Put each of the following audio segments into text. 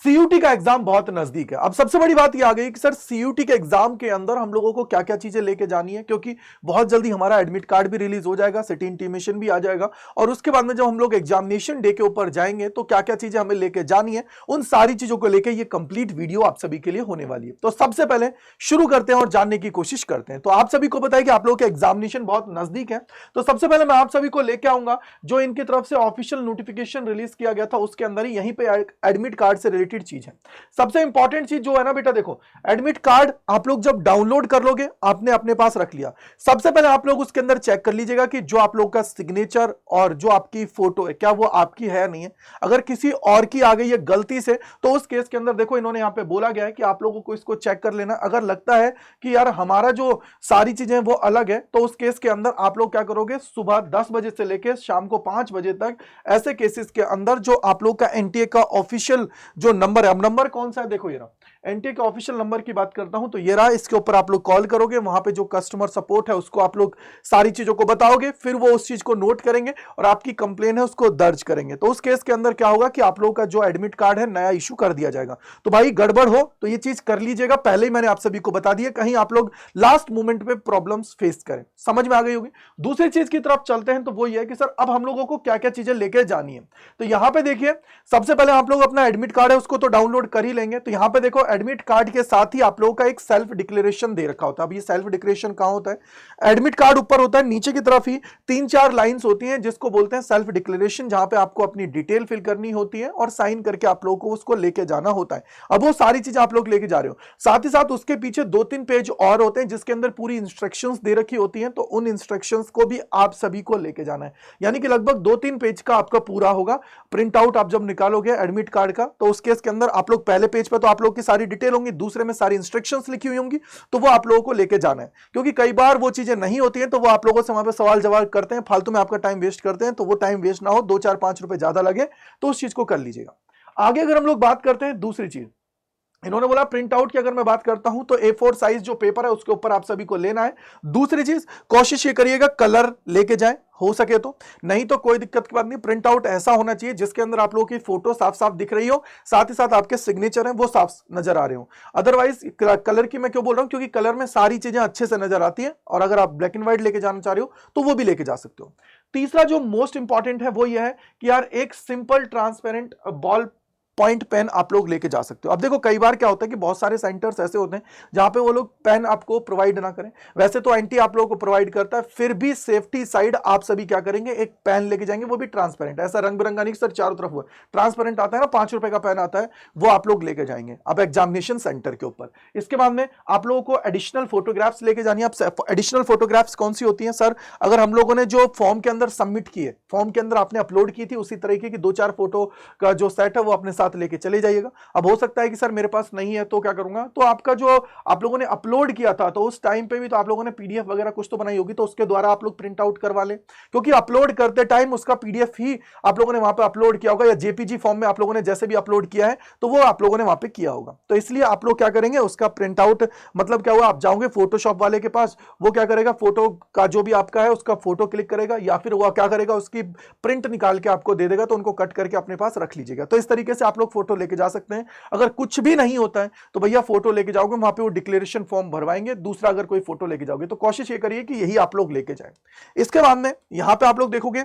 CUT का exam बहुत नजदीक है। अब सबसे बड़ी बात यह आ गई कि सर सीयूटी के एग्जाम के अंदर हम लोगों को क्या क्या चीजें लेके जानी है, क्योंकि बहुत जल्दी हमारा एडमिट कार्ड भी रिलीज हो जाएगा, सिटी इंटीमेशन भी आ जाएगा, और उसके बाद में जब हम लोग एग्जामिनेशन डे के ऊपर जाएंगे तो क्या क्या चीजें हमें लेके जानी है, उन सारी चीजों को लेकर ये कंप्लीट वीडियो आप सभी के लिए होने वाली है। तो सबसे पहले शुरू करते हैं और जानने की कोशिश करते हैं। तो आप सभी को पता है कि आप लोगों के एग्जामिनेशन बहुत नजदीक है, तो सबसे पहले मैं आप सभी को लेके आऊंगा जो इनकी तरफ से ऑफिशियल नोटिफिकेशन रिलीज किया गया था, उसके अंदर ही यहीं पे एडमिट कार्ड से रिलेटेड चीज है। सबसे इंपॉर्टेंट चीज जो है ना बेटा, देखो एडमिट कार्ड आप लोग जब डाउनलोड कर लोगे, आपने अपने पास रख लिया, सबसे पहले आप लोग उसके अंदर चेक कर लीजिएगा कि जो आप लोग का सिग्नेचर और जो आपकी फोटो है क्या वो आपकी है या नहीं है। अगर किसी और की आ गई है गलती से, तो उस केस के अंदर देखो इन्होंने यहां पे बोला गया है कि आप लोगों को इसको चेक कर लेना। अगर लगता है कि यार हमारा जो सारी चीजें वो अलग है, तो उस केस के अंदर आप लोग क्या करोगे, सुबह 10 बजे से लेकर शाम को 5 बजे तक ऐसे केसेस के अंदर जो आप लोग का एनटीए का ऑफिशियल जो नंबर है, अब नंबर कौन सा है देखो ये रहा, एनटीए के ऑफिशियल नंबर की बात करता हूं तो ये रहा, इसके ऊपर आप लोग कॉल करोगे, वहां पे जो कस्टमर सपोर्ट है उसको आप लोग सारी चीजों को बताओगे, फिर वो उस चीज को नोट करेंगे और आपकी कंप्लेन है उसको दर्ज करेंगे। तो उस केस के अंदर क्या होगा कि आप लोगों का जो एडमिट कार्ड है नया इशू कर दिया जाएगा। तो भाई गड़बड़ हो तो ये चीज कर लीजिएगा, पहले ही मैंने आप सभी को बता दिया, कहीं आप लोग लास्ट मोमेंट पे प्रॉब्लम्स फेस करें। समझ में आ गई होगी। दूसरी चीज की तरफ चलते हैं, तो वो ये है कि सर अब हम लोगों को क्या क्या चीजें लेके जानी है। तो यहां पे देखिए सबसे पहले आप लोग अपना एडमिट कार्ड है उसको तो डाउनलोड कर ही लेंगे। तो यहां पे देखो एडमिट कार्ड के साथ ही आप लोगों का एक सेल्फ डिक्लेरेशन दे रखा होता है। अब ये सेल्फ डिक्लेरेशन कहां होता है, एडमिट कार्ड ऊपर होता है, नीचे की तरफ ही 3-4 लाइंस होती हैं जिसको बोलते हैं सेल्फ डिक्लेरेशन, जहां पे आपको अपनी डिटेल फिल करनी होती है और साइन करके आप लोगों को उसको लेके जाना होता है। अब वो सारी चीजें आप लोग लेके जा रहे हो, साथ ही साथ उसके पीछे 2-3 पेज और होते हैं जिसके अंदर पूरी इंस्ट्रक्शंस दे रखी होती हैं, तो उन इंस्ट्रक्शंस को भी आप सभी को लेके जाना है। यानी कि लगभग 2-3 पेज का आपका पूरा होगा। प्रिंट आउट आप जब निकालोगे एडमिट कार्ड का, तो उस केस के अंदर आप लोग पहले पेज पर तो आप लोग की सारी डिटेल होंगी, दूसरे में सारी इंस्ट्रक्शंस लिखी हुई होंगी, तो वो आप लोगों को लेके जाना है। क्योंकि कई बार वो चीजें नहीं होती हैं, तो वो आप लोगों से वहां पे सवाल जवाब करते हैं, फालतू में आपका टाइम वेस्ट करते हैं, तो वो टाइम वेस्ट ना हो, 2-4-5 रुपए ज्यादा लगे तो उस चीज को कर लीजिएगा। आगे अगर हम लोग बात करते हैं दूसरी चीज, इन्होंने बोला प्रिंट आउट की अगर मैं बात करता हूं तो A4 साइज जो पेपर है उसके ऊपर आप सभी को लेना है। दूसरी चीज कोशिश ये करिएगा कलर लेके जाएं, हो सके तो, नहीं तो कोई दिक्कत की बात नहीं, प्रिंट आउट ऐसा होना चाहिए जिसके अंदर आप लोगों की फोटो साफ साफ दिख रही हो, साथ ही साथ आपके सिग्नेचर हैं वो साफ नजर आ रहे हो। अदरवाइज कलर की मैं क्यों बोल रहा हूं, क्योंकि कलर में सारी चीजें अच्छे से नजर आती हैं, और अगर आप ब्लैक एंड व्हाइट लेके जाना चाह रहे हो तो वो भी लेके जा सकते हो। तीसरा जो मोस्ट इंपॉर्टेंट है वो ये है कि यार एक simple transparent ball point pen आप लोग लेके जा सकते हो। अब देखो कई बार क्या होता है कि बहुत सारे सेंटर्स ऐसे होते हैं जहां पे वो लोग पेन आपको प्रोवाइड ना करें, वैसे तो एनटी आप लोगों को प्रोवाइड करता है, फिर भी सेफ्टी साइड आप सभी क्या करेंगे, एक पेन लेके जाएंगे, वो भी ट्रांसपेरेंट, ऐसा रंग बिरंगा नहीं सर चारों तरफ हुआ ट्रांसपेरेंट आता है ना, 5 रुपए का पेन आता है, वो आप लोग लेके जाएंगे अब एग्जामिनेशन सेंटर के ऊपर। इसके बाद में आप लोगों को एडिशनल फोटोग्राफ्स लेके जानी है। अब एडिशनल फोटोग्राफ्स कौन सी होती हैं सर, अगर हम लोगों ने जो फॉर्म के अंदर सबमिट किए, फॉर्म के अंदर आपने अपलोड की थी, उसी तरीके की 2-4 फोटो का जो सेट है वो अपने साथ लेके चले जाइएगा। अब हो सकता है कि सर मेरे पास नहीं है तो क्या करूंगा, तो आपका जो आप लोगों ने अपलोड किया था तो उस टाइम पे भी तो आप लोगों ने पीडीएफ वगैरह कुछ तो बनाई होगी, तो उसके द्वारा आप लोग प्रिंट आउट करवा लें, क्योंकि अपलोड करते टाइम उसका पीडीएफ ही आप लोगों ने वहां पे अपलोड किया होगा, या जेपीजी फॉर्म में आप लोगों ने जैसे भी अपलोड किया है तो वो आप लोगों ने वहां पे किया होगा। तो इसलिए आप लोग क्या करेंगे, उसका प्रिंट आउट मतलब क्या हुआ, आप जाओगे फोटोशॉप वाले के पास, वो क्या करेगा, फोटो का जो भी आपका है उसका फोटो क्लिक करेगा, या फिर वो क्या करेगा उसकी प्रिंट निकाल के आपको दे देगा, तो उनको कट करके अपने पास रख लीजिएगा। तो इस तरीके से आप लोग फोटो लेके जा सकते हैं। अगर कुछ भी नहीं होता है तो भैया फोटो लेके जाओगे, वहां पे वो डिक्लेरेशन फॉर्म भरवाएंगे, दूसरा अगर कोई फोटो लेके जाओगे तो कोशिश ये करिए कि यही आप लोग लेके जाएं। इसके बाद में यहां पे आप लोग देखोगे,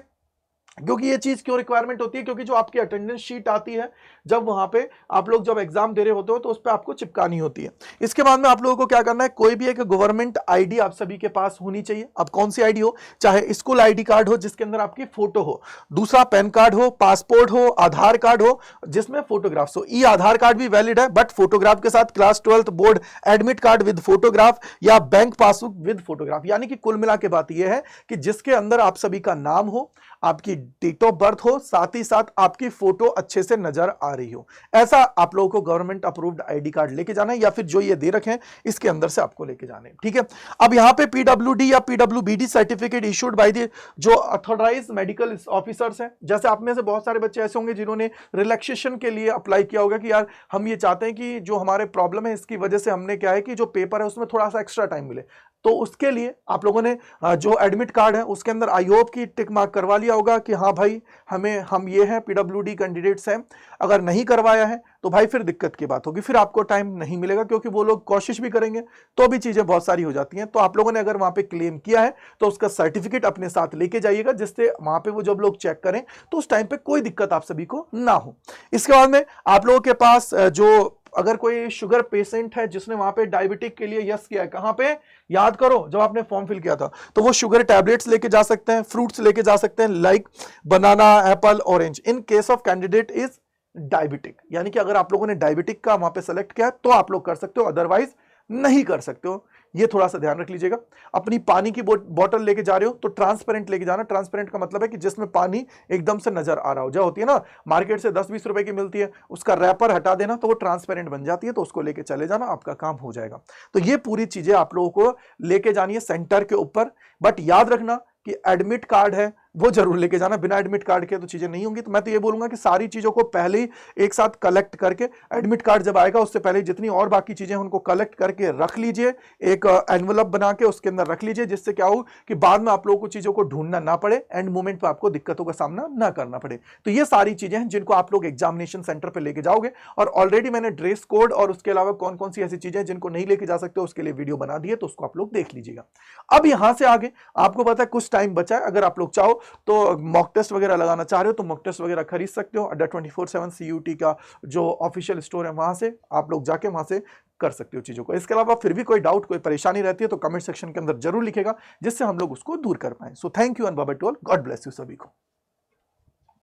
क्योंकि ये चीज क्यों रिक्वायरमेंट होती है, क्योंकि जो आपकी अटेंडेंस शीट आती है जब वहां पे आप लोग जब एग्जाम दे रहे होते हो तो उस पर आपको चिपकानी होती है। इसके बाद में आप लोगों को क्या करना है, कोई भी एक गवर्नमेंट आईडी आप सभी के पास होनी चाहिए। अब कौन सी आईडी हो, चाहे स्कूल आईडी कार्ड हो जिसके अंदर आपकी फोटो हो, दूसरा पैन कार्ड हो, पासपोर्ट हो, आधार कार्ड हो जिसमें फोटोग्राफ्स हो। ई आधार कार्ड भी वैलिड है, बट फोटोग्राफ के साथ class 12th board admit card with photograph या बैंक पासबुक विद फोटोग्राफ। यानी कि कुल मिला के बात यह है कि जिसके अंदर आप सभी का नाम हो, आपकी डेट ऑफ बर्थ हो, साथ ही साथ आपकी फोटो अच्छे से नजर आ रही हो, ऐसा आप लोगों को गवर्नमेंट अप्रूव्ड आईडी कार्ड लेके जाना है, या फिर जो ये दे रखे हैं इसके अंदर से आपको लेके जाने हैं। ठीक है। अब यहां पे पीडब्ल्यूडी या PWBD certificate issued by the जो अथॉराइज मेडिकल ऑफिसर्स हैं, जैसे आप में से बहुत सारे बच्चे ऐसे होंगे जिन्होंने रिलैक्सेशन के लिए अप्लाई किया होगा कि यार हम ये चाहते हैं कि जो हमारे प्रॉब्लम है इसकी वजह से हमने क्या है कि जो पेपर है उसमें थोड़ा सा एक्स्ट्रा टाइम मिले, तो उसके लिए आप लोगों ने जो एडमिट कार्ड है उसके अंदर आई होप की टिक मार्क करवा लिया होगा कि हाँ भाई हम ये हैं, पीडब्ल्यूडी कैंडिडेट्स हैं। अगर नहीं करवाया है तो भाई फिर दिक्कत की बात होगी, फिर आपको टाइम नहीं मिलेगा, क्योंकि वो लोग कोशिश भी करेंगे तो भी चीजें बहुत सारी हो जाती हैं। तो आप लोगों ने अगर वहां पे क्लेम किया है तो उसका सर्टिफिकेट अपने साथ लेके जाइएगा, जिससे वहां पे वो जब लोग चेक करें तो उस टाइम पे कोई दिक्कत आप सभी को ना हो। इसके बाद में आप लोगों के पास जो अगर कोई शुगर पेशेंट है जिसने वहां पे डायबिटिक के लिए यस किया है, कहां पे याद करो जब आपने फॉर्म फिल किया था, तो वो शुगर टैबलेट्स लेके जा सकते हैं, फ्रूट्स लेके जा सकते हैं like banana, Apple, orange, in case of candidate is diabetic. यानी कि अगर आप लोगों ने डायबिटिक का वहां पे सेलेक्ट किया तो आप लोग कर सकते हो, अदरवाइज नहीं कर सकते हो। ये थोड़ा सा ध्यान रख लीजिएगा। अपनी पानी की बोतल लेके जा रहे हो तो ट्रांसपेरेंट लेके जाना। ट्रांसपेरेंट का मतलब है कि जिसमें पानी एकदम से नजर आ रहा हो। जो होती है ना मार्केट से 10-20 रुपए की मिलती है, उसका रैपर हटा देना तो वो ट्रांसपेरेंट बन जाती है, तो उसको लेके चले जाना, आपका काम हो जाएगा। तो ये पूरी चीजें आप लोगों को लेके जानी है सेंटर के ऊपर। बट याद रखना कि एडमिट कार्ड है वो जरूर लेके जाना, बिना एडमिट कार्ड के तो चीजें नहीं होंगी। तो मैं तो ये बोलूंगा कि सारी चीजों को पहले ही एक साथ कलेक्ट करके, एडमिट कार्ड जब आएगा उससे पहले जितनी और बाकी चीजें उनको कलेक्ट करके रख लीजिए, एक एनवलप बना के उसके अंदर रख लीजिए, जिससे क्या हो कि बाद में आप लोगों को चीजों को ढूंढना ना पड़े, एंड मोमेंट पे आपको दिक्कतों का सामना ना करना पड़े। तो ये सारी चीजें हैं जिनको आप लोग एग्जामिनेशन सेंटर पे लेके जाओगे। और ऑलरेडी मैंने ड्रेस कोड और उसके अलावा कौन कौन सी ऐसी चीजें जिनको नहीं लेके जा सकते उसके लिए वीडियो बना दी है, तो उसको आप लोग देख लीजिएगा। अब यहां से आगे आपको पता है कुछ टाइम बचा है, अगर आप लोग चाहो तो मॉक टेस्ट वगैरह लगाना चाह रहे हो तो मॉक टेस्ट वगैरह खरीद सकते हो। अड्डा 24/7 CUT का जो ऑफिशियल स्टोर है वहां से आप लोग जाके वहां से कर सकते हो चीजों को। इसके अलावा फिर भी कोई डाउट, कोई परेशानी रहती है तो कमेंट सेक्शन के अंदर जरूर लिखेगा, जिससे हम लोग उसको दूर कर पाए। So thank you and bye bye to all, god bless you सभी को।